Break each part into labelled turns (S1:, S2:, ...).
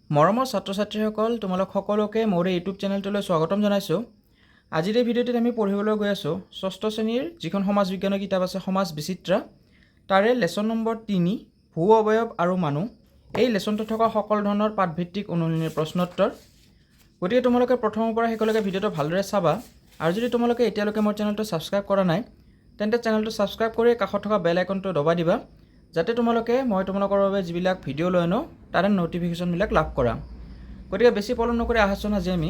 S1: মৰমৰ ছাত্ৰ ছাত্ৰীসকল তোমালোক সকলোকে মোৰ এই ইউটিউব চেনেলটোলৈ স্বাগতম জনাইছোঁ। আজিৰ এই ভিডিঅ'টিত আমি পঢ়িবলৈ গৈ আছোঁ ষষ্ঠ শ্ৰেণীৰ যিখন সমাজ বিজ্ঞানৰ কিতাপ আছে সমাজ বিচিত্ৰা, তাৰে লেচন নম্বৰ 3 ভূ অৱয়ব আৰু মানুহ। এই লেচনটোত থকা সকলো ধৰণৰ পাঠভিত্তিক অনুশীলনীৰ প্ৰশ্নোত্তৰ। গতিকে তোমালোকে প্ৰথমৰ পৰা শেষলৈকে ভিডিঅ'টো ভালদৰে চাবা। আৰু যদি তোমালোকে এতিয়ালৈকে মোৰ চেনেলটো ছাবস্ক্ৰাইব কৰা নাই তেন্তে চেনেলটো ছাবস্ক্ৰাইব কৰি কাষত থকা বেল আইকনটো দবাই দিবা, যাতে মই তোমালোকৰ বাবে যিবিলাক ভিডিঅ' লৈ আনো তাৰে ন'টিফিকেশ্যনবিলাক লাভ কৰা। গতিকে বেছি পলম নকৰি আহাচোন আজি আমি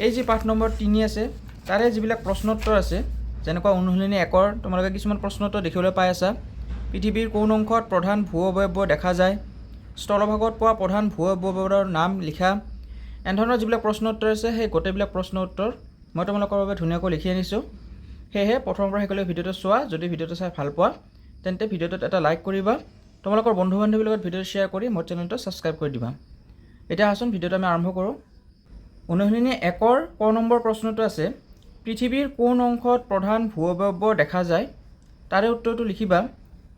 S1: এই যি পাঠ নম্বৰ 3 আছে তাৰে যিবিলাক প্ৰশ্নোত্তৰ আছে, যেনেকুৱা অনুশীলনী 1ৰ তোমালোকে কিছুমান প্ৰশ্নোত্তৰ দেখিবলৈ পাই আছা। পৃথিৱীৰ কোন অংশত প্ৰধান ভূ অৱয়ব দেখা যায়, স্থলভাগত পোৱা প্ৰধান ভূ অৱয়ৱৰ নাম লিখা, এনেধৰণৰ যিবিলাক প্ৰশ্নোত্তৰ আছে সেই গোটেইবিলাক প্ৰশ্ন উত্তৰ মই তোমালোকৰ বাবে ধুনীয়াকৈ লিখি আনিছোঁ। সেয়েহে প্ৰথমৰ পৰা শেষলৈ ভিডিঅ'টো চোৱা। যদি ভিডিঅ'টো চাই ভাল পোৱা তেন্তে ভিডিঅ'টোত এটা লাইক কৰিবা, তোমালোকৰ বন্ধু বান্ধৱীৰ লগত ভিডিঅ' শ্বেয়াৰ কৰি মোৰ চেনেলটো ছাবস্ক্ৰাইব কৰি দিবা। এতিয়া আহচোন ভিডিঅ'টো আমি আৰম্ভ কৰোঁ। অনুশীলনী 1ৰ ক নম্বৰ প্ৰশ্নটো আছে, পৃথিৱীৰ কোন অংশত প্ৰধান ভূ অৱয়ব দেখা যায়, তাৰে উত্তৰটো লিখিবা।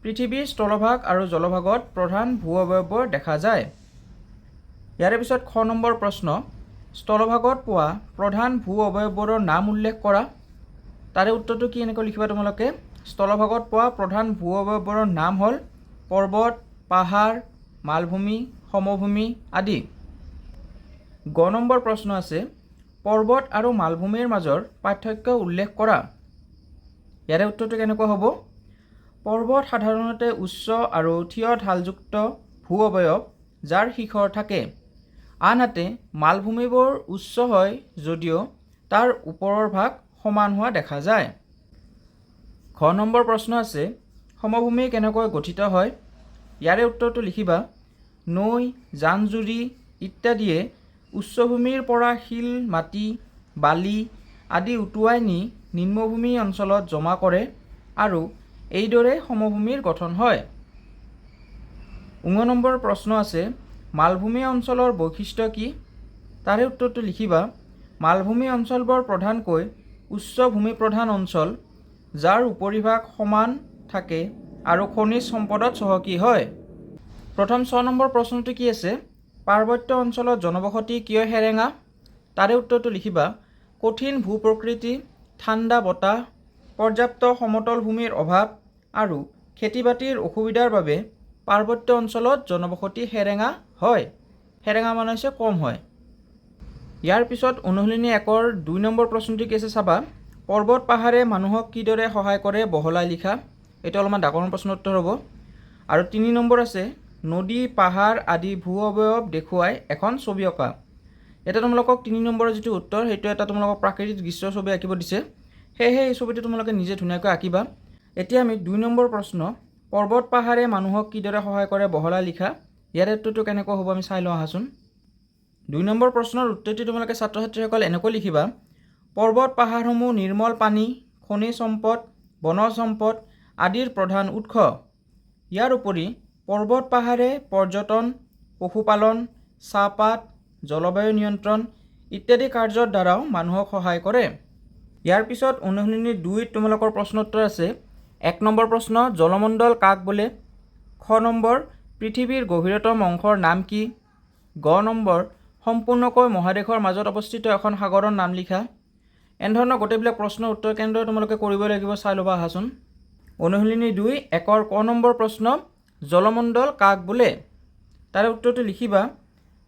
S1: পৃথিৱীৰ স্থলভাগ আৰু জলভাগত প্ৰধান ভূ অৱয়ব দেখা যায়। ইয়াৰে পিছত খ নম্বৰ প্ৰশ্ন, স্থলভাগত পোৱা প্ৰধান ভূ অৱয়ৱবোৰৰ নাম উল্লেখ কৰা। তাৰে উত্তৰটো কি এনেকৈ লিখিবা তোমালোকে। স্থলভাগত পোৱা প্ৰধান ভূ অৱয়ৱবোৰৰ নাম হ'ল পৰ্বত, পাহাৰ, মালভূমি, সমভূমি আদি। গ নম্বৰ প্ৰশ্ন আছে, পৰ্বত আৰু মালভূমিৰ মাজৰ পাৰ্থক্য উল্লেখ কৰা। ইয়াৰে উত্তৰটো কেনেকুৱা হ'ব। পৰ্বত সাধাৰণতে উচ্চ আৰু থিয় ঢালযুক্ত ভূ অৱয়ব যাৰ শিখৰ থাকে, আনহাতে মালভূমিবোৰ উচ্চ হয় যদিও তাৰ ওপৰৰ ভাগ সমান হোৱা দেখা যায়। খ নম্বৰ প্ৰশ্ন আছে, সমভূমি কেনেকৈ গঠিত হয়। ইয়াৰে উত্তৰটো লিখিবা। নৈ, জান-জুৰি ইত্যাদিয়ে উচ্চভূমিৰ পৰা শিল, মাটি, বালি আদি উটুৱাই নি নিম্নভূমি অঞ্চলত জমা কৰে আৰু এইদৰে সমভূমিৰ গঠন হয়। ঙ নম্বৰ প্ৰশ্ন আছে, মালভূমি অঞ্চলৰ বৈশিষ্ট্য কি। তাৰে উত্তৰটো লিখিবা। মালভূমি অঞ্চলবোৰ প্ৰধানকৈ উচ্চ ভূমিপ্ৰধান অঞ্চল, যাৰ উপৰিভাগ সমান থাকে আৰু খনিজ সম্পদত চহকী হয়। প্ৰথম 6 নম্বৰ প্ৰশ্নটো কি আছে, পাৰ্বত্য অঞ্চলত জনবসতি কিয় সেৰেঙা। তাৰে উত্তৰটো লিখিবা। কঠিন ভূ প্ৰকৃতি, ঠাণ্ডা বতাহ, পৰ্যাপ্ত সমতল ভূমিৰ অভাৱ আৰু খেতি বাতিৰ অসুবিধাৰ বাবে পাৰ্বত্য অঞ্চলত জনবসতি সেৰেঙা হয়। সেৰেঙা মানে হৈছে কম হয়। ইয়াৰ পিছত অনুশীলনী 1ৰ 2 নম্বৰ প্ৰশ্নটো কি আছে চাবা। পৰ্বত পাহাৰে মানুহক কিদৰে সহায় কৰে বহলাই লিখা। এইটো অলপমান ডাঙৰ প্ৰশ্ন উত্তৰ হ'ব। আৰু 3 নম্বৰ আছে, নদী, পাহাৰ আদি ভূ অৱয়ব দেখুৱাই এখন ছবি অঁকা। ইয়াতে তোমালোকক 3 নম্বৰৰ যিটো উত্তৰ সেইটো এটা তোমালোকক প্ৰাকৃতিক দৃশ্যৰ ছবি আঁকিব দিছে, সেয়েহে এই ছবিটো তোমালোকে নিজে ধুনীয়াকৈ আঁকিবা। এতিয়া আমি 2 নম্বৰ প্ৰশ্ন, পৰ্বত পাহাৰে মানুহক কিদৰে সহায় কৰে বহলাই লিখা। ইয়াৰ উত্তৰটো কেনেকৈ হ'ব আমি চাই লওঁ আহাচোন। 2 নম্বৰ প্ৰশ্নৰ উত্তৰটি তোমালোকে ছাত্ৰ ছাত্ৰীসকল এনেকৈ লিখিবা। পৰ্বত পাহাৰসমূহ নিৰ্মল পানী, খনিজ সম্পদ, বনজ সম্পদ আদিৰ প্ৰধান উৎস। ইয়াৰ উপৰি পৰ্বত পাহাৰে পৰ্যটন, পশুপালন, চাহপাত, জলবায়ু নিয়ন্ত্ৰণ ইত্যাদি কাৰ্যৰ দ্বাৰাও মানুহক সহায় কৰে। ইয়াৰ পিছত অনুশীলনী 2ত তোমালোকৰ প্ৰশ্নোত্তৰ আছে। 1 নম্বৰ প্ৰশ্ন, জলমণ্ডল কাক বোলে। খ নম্বৰ, পৃথিৱীৰ গভীৰতম অংশৰ নাম কি। গ নম্বৰ, সম্পূৰ্ণকৈ মহাদেশৰ মাজত অৱস্থিত এখন সাগৰৰ নাম লিখা। এনেধৰণৰ গোটেইবিলাক প্ৰশ্নৰ উত্তৰ কেনেদৰে তোমালোকে কৰিব লাগিব চাই ল'বা আহাচোন। অনুশীলনী 2 1ৰ ক নম্বৰ প্ৰশ্ন, জলমণ্ডল কাক বোলে। তাৰে উত্তৰটো লিখিবা।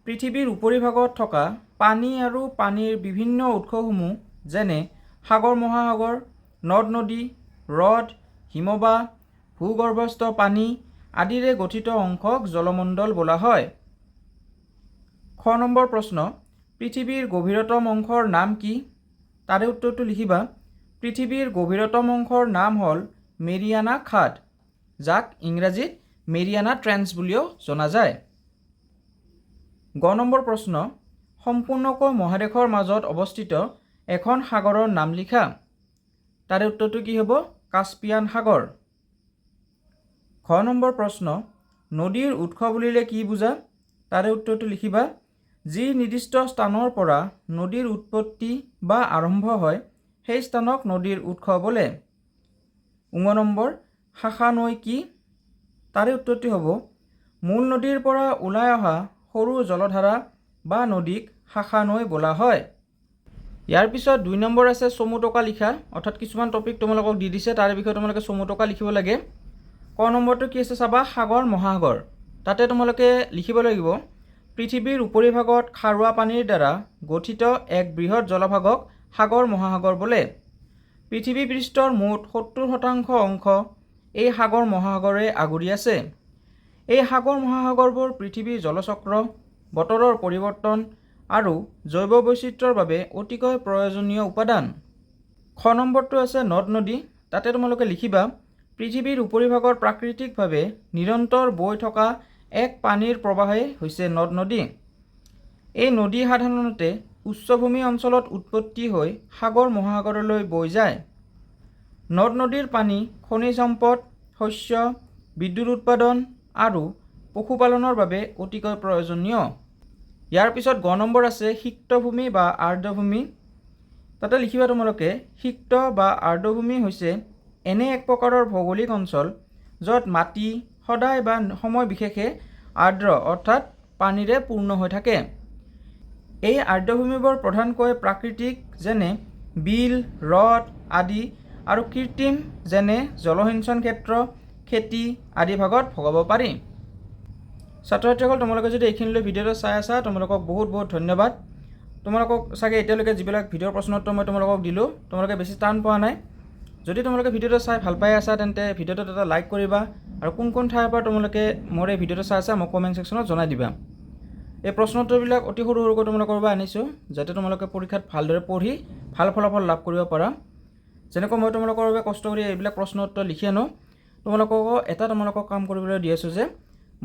S1: পৃথিৱীৰ উপৰিভাগত থকা পানী আৰু পানীৰ বিভিন্ন উৎসসমূহ যেনে সাগৰ মহাসাগৰ, নদ নদী, হ্ৰদ, হিমবাহ, ভূগৰ্ভস্থ পানী আদিৰে গঠিত অংশক জলমণ্ডল বোলা হয়। খ নম্বৰ প্ৰশ্ন, পৃথিৱীৰ গভীৰতম অংশৰ নাম কি। তাৰে উত্তৰটো লিখিবা। পৃথিৱীৰ গভীৰতম অংশৰ নাম হ'ল মেৰিয়ানা খাদ, যাক ইংৰাজীত মেৰিয়ানা ট্ৰেঞ্চ বুলিও জনা যায়। গ নম্বৰ প্ৰশ্ন, সম্পূৰ্ণকৈ মহাদেশৰ মাজত অৱস্থিত এখন সাগৰৰ নাম লিখা। তাৰে উত্তৰটো কি হ'ব, কাস্পিয়ান সাগৰ। খ নম্বৰ প্ৰশ্ন, নদীৰ উৎস বুলিলে কি বুজা। তাৰে উত্তৰটো লিখিবা। যি নিৰ্দিষ্ট স্থানৰ পৰা নদীৰ উৎপত্তি বা আৰম্ভ হয় সেই স্থানক নদীৰ উৎস বোলে। ঙ নম্বৰ, শাখা নৈ কি। তাৰে উত্তৰটি হ'ব, মূল নদীৰ পৰা ওলাই অহা সৰু জলধাৰা বা নদীক শাখা নৈ বোলা হয়। ইয়াৰ পিছত 2 নম্বৰ আছে চমু টকা লিখা, অৰ্থাৎ কিছুমান টপিক তোমালোকক দি দিছে, তাৰে বিষয়ে তোমালোকে চমু টকা লিখিব লাগে। ক নম্বৰটো কি আছে চাবা, সাগৰ মহাসাগৰ। তাতে তোমালোকে লিখিব লাগিব, পৃথিৱীৰ উপৰিভাগত খাৰুৱা পানীৰ দ্বাৰা গঠিত এক বৃহৎ জলভাগক সাগৰ মহাসাগৰ বোলে। পৃথিৱী পৃষ্ঠৰ মুঠ 70% অংশ এই সাগৰ মহাসাগৰে আগুৰি আছে। এই সাগৰ মহাসাগৰবোৰ পৃথিৱীৰ জলচক্ৰ, বতৰৰ পৰিৱৰ্তন আৰু জৈৱ বৈচিত্ৰ্যৰ বাবে অতিকৈ প্ৰয়োজনীয় উপাদান। খ নম্বৰটো আছে নদ নদী। তাতে তোমালোকে লিখিবা, পৃথিৱীৰ উপৰিভাগৰ প্ৰাকৃতিকভাৱে নিৰন্তৰ বৈ থকা এক পানীৰ প্ৰৱাহেই হৈছে নদ নদী। এই নদী সাধাৰণতে উচ্চভূমি অঞ্চলত উৎপত্তি হৈ সাগৰ মহাসাগৰলৈ বৈ যায়। নদ নদীৰ পানী খনিজ সম্পদ, শস্য, বিদ্যুৎ উৎপাদন আৰু পশুপালনৰ বাবে অতিকৈ প্ৰয়োজনীয়। ইয়াৰ পিছত গ নম্বৰ আছে সিক্তভূমি বা আৰ্দ্ৰভূমি। তাতে লিখিবা তোমালোকে, সিক্ত বা আৰ্দ্ৰভূমি হৈছে এনে এক প্ৰকাৰৰ ভৌগোলিক অঞ্চল য'ত মাটি সদায় বা সময় বিশেষে আৰ্দ্ৰ অৰ্থাৎ পানীৰে পূৰ্ণ হৈ থাকে। এই আৰ্দ্ৰভূমিবোৰ প্ৰধানকৈ প্ৰাকৃতিক যেনে বিল, হ্ৰদ আদি আৰু কৃত্ৰিম যেনে জলসিঞ্চন ক্ষেত্ৰ, খেতি আদি ভাগত ভগাব পাৰি। ছাত্ৰ ছাত্ৰীসকল, তোমালোকে যদি এইখিনিলৈ ভিডিঅ'টো চাই আছা, তোমালোকক বহুত বহুত ধন্যবাদ। তোমালোকক চাগে এতিয়ালৈকে যিবিলাক ভিডিঅ'ৰ প্ৰশ্ন উত্তৰ মই তোমালোকক দিলোঁ, তোমালোকে বেছি টান পোৱা নাই। যদি তোমালোকে ভিডিঅ'টো চাই ভাল পাই আছা, তেন্তে ভিডিঅ'টোত এটা লাইক কৰিবা আৰু কোন ঠাইৰ পৰা তোমালোকে মোৰ এই ভিডিঅ'টো চাই আছা মোক কমেণ্ট ছেকশ্যনত জনাই দিবা। এই প্ৰশ্ন উত্তৰবিলাক অতি সৰু সৰুকৈ তোমালোকৰ পৰা আনিছোঁ, যাতে তোমালোকে পৰীক্ষাত ভালদৰে পঢ়ি ভাল ফলাফল লাভ কৰিব পাৰা। যেনেকৈ মই তোমালোকৰ বাবে কষ্ট কৰি এইবিলাক প্ৰশ্ন উত্তৰ লিখি আনো, তোমালোকক কাম কৰিবলৈ দি আছোঁ যে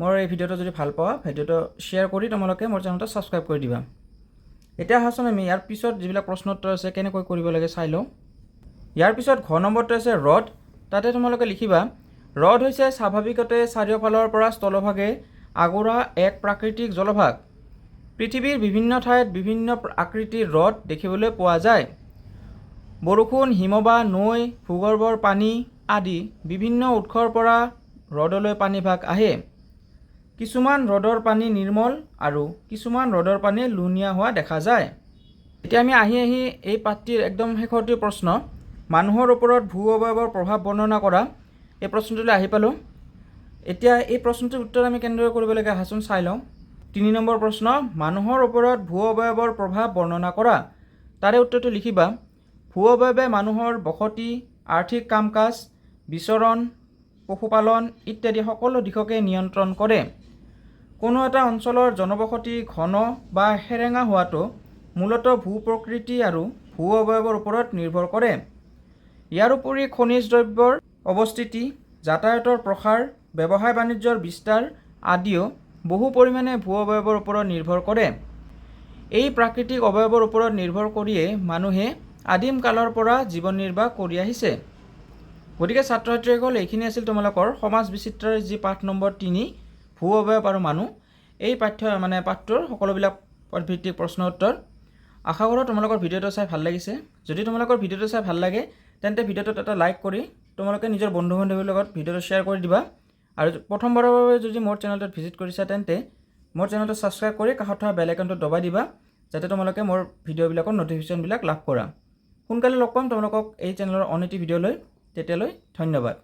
S1: মোৰ এই ভিডিঅ'টো যদি ভাল পোৱা, ভিডিঅ'টো শ্বেয়াৰ কৰি তোমালোকে মোৰ চেনেলটো ছাবস্ক্ৰাইব কৰি দিবা। এতিয়া আহাচোন আমি ইয়াৰ পিছত যিবিলাক প্ৰশ্ন উত্তৰ আছে কেনেকৈ কৰিব লাগে চাই লওঁ। ইয়াৰ পিছত ঘ নম্বৰটো আছে হ্ৰদ। তাতে তোমালোকে লিখিবা, হ্ৰদ হৈছে স্বাভাৱিকতে চাৰিওফালৰ পৰা স্থলভাগে আগুৰা এক প্ৰাকৃতিক জলভাগ। পৃথিৱীৰ বিভিন্ন ঠাইত বিভিন্ন আকৃতিৰ হ্ৰদ দেখিবলৈ পোৱা যায়। বৰষুণ, হিমবাহ, নৈ, ভূগৰ্ভৰ পানী আদি বিভিন্ন উৎসৰ পৰা হ্ৰদলৈ পানীভাগ আহে। কিছুমান হ্ৰদৰ পানী নিৰ্মল আৰু কিছুমান হ্ৰদৰ পানী লুণীয়া হোৱা দেখা যায়। এতিয়া আমি আহি এই পাঠটিৰ একদম শেষৰটি প্ৰশ্ন, মানুহৰ ওপৰত ভূ অৱয়ৱৰ প্ৰভাৱ বৰ্ণনা কৰা, এই প্ৰশ্নটোলৈ আহি পালোঁ। এতিয়া এই প্ৰশ্নটোৰ উত্তৰ আমি কেনেদৰে কৰিব লাগে আহাচোন চাই লওঁ। 3 নম্বৰ প্ৰশ্ন, মানুহৰ ওপৰত ভূ অৱয়ৱৰ প্ৰভাৱ বৰ্ণনা কৰা। তাৰে উত্তৰটো লিখিবা, ভূ অৱয়ৱে মানুহৰ বসতি, আৰ্থিক কাম কাজ, বিচৰণ, পশুপালন ইত্যাদি সকলো দিশকে নিয়ন্ত্ৰণ কৰে। কোনো এটা অঞ্চলৰ জনবসতি ঘন বা সেৰেঙা হোৱাটো মূলতঃ ভূ প্ৰকৃতি আৰু ভূ অৱয়ৱৰ ওপৰত নিৰ্ভৰ কৰে। ইয়াৰ উপৰি খনিজ দ্ৰব্যৰ অৱস্থিতি, যাতায়াতৰ প্ৰসাৰ, ব্যৱসায় বাণিজ্যৰ বিস্তাৰ আদিও বহু পৰিমাণে ভূ অৱয়ৱৰ ওপৰত নিৰ্ভৰ কৰে। এই প্ৰাকৃতিক অৱয়ৱৰ ওপৰত নিৰ্ভৰ কৰিয়েই মানুহে আদিম কালৰ পৰা জীৱন নিৰ্বাহ কৰি আহিছে। গতিকে ছাত্ৰ ছাত্ৰীসকল, এইখিনি আছিল তোমালোকৰ সমাজ বিচিত্ৰাৰ যি পাঠ নম্বৰ 3 ভূ অৱয়ৱ আৰু মানুহ, এই পাঠটোৰ সকলোবিলাক ভিত্তিক প্ৰশ্ন উত্তৰ। আশা কৰোঁ তোমালোকৰ ভিডিঅ'টো চাই ভাল লাগিছে। যদি তোমালোকৰ ভিডিঅ'টো চাই ভাল লাগে, তেন্তে ভিডিঅ'টোত এটা লাইক কৰি তোমালোকে নিজৰ বন্ধু বান্ধৱীৰ লগত ভিডিঅ'টো শ্বেয়াৰ কৰি দিবা। আৰু প্ৰথমবাৰৰ বাবে যদি মোৰ চেনেলটোত ভিজিট কৰিছা, তেন্তে মোৰ চেনেলটো ছাবস্ক্ৰাইব কৰি কাষত থকা বেল আইকনটো দবাই দিবা, যাতে তোমালোকে মোৰ ভিডিঅ'বিলাকৰ ন'টিফিকেশ্যনবিলাক লাভ কৰা। সোনকালে লগ পাম তোমালোকক এই চেনেলৰ অন্য এটি ভিডিঅ' লৈ। তেতিয়ালৈ ধন্যবাদ।